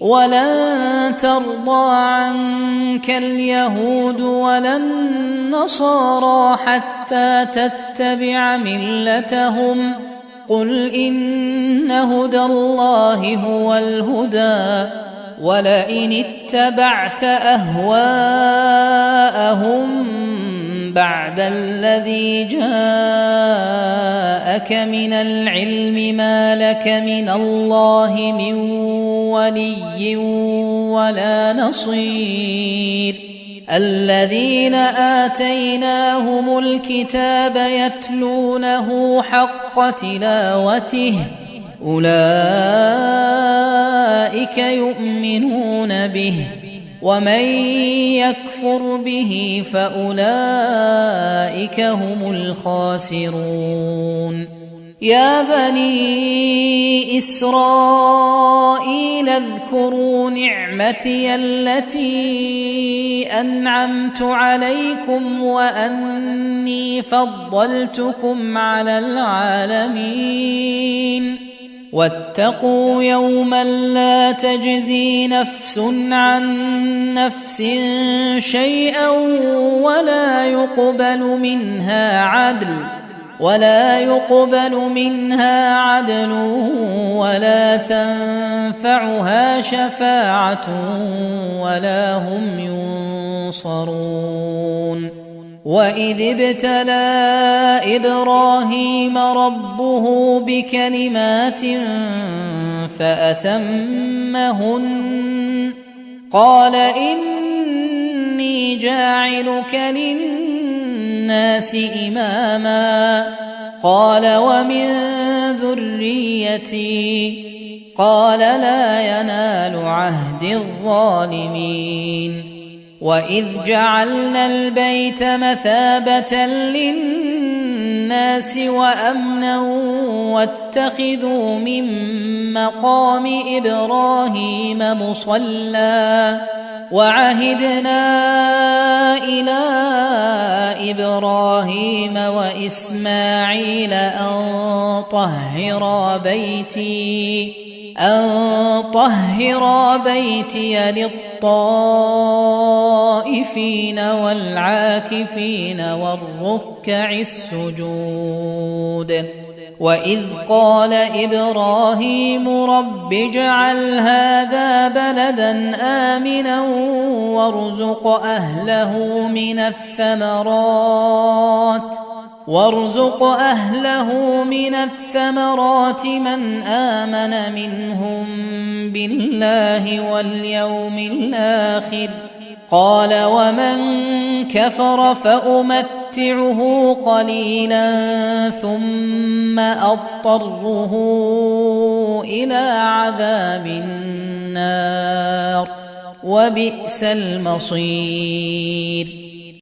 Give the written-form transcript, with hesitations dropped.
ولن ترضى عنك اليهود ولا النصارى حتى تتبع ملتهم قل إن هدى الله هو الهدى ولئن اتبعت أهواءهم بعد الذي جاءك من العلم ما لك من الله من ولي ولا نصير الذين آتيناهم الكتاب يتلونه حق تلاوته أولئك يؤمنون به ومن يكفر به فأولئك هم الخاسرون يا بني إسرائيل اذكروا نعمتي التي أنعمت عليكم وأني فضلتكم على العالمين واتقوا يوما لا تجزي نفس عن نفس شيئا ولا يقبل منها عدل ولا تنفعها شفاعة ولا هم ينصرون وإذ ابتلى إبراهيم ربه بكلمات فأتمهن قال إني جاعلك للناس إماما قال ومن ذريتي قال لا ينال عهد الظالمين وإذ جعلنا البيت مثابة للناس وأمنا واتخذوا من مقام إبراهيم مصلى وعهدنا إلى إبراهيم وإسماعيل أن طهرا بيتي للطائفين والعاكفين والركع السجود وإذ قال إبراهيم رب اجعل هذا بلدا آمنا وارزق أهله من الثمرات من آمن منهم بالله واليوم الآخر قال ومن كفر فأمتعه قليلا ثم أضطره إلى عذاب النار وبئس المصير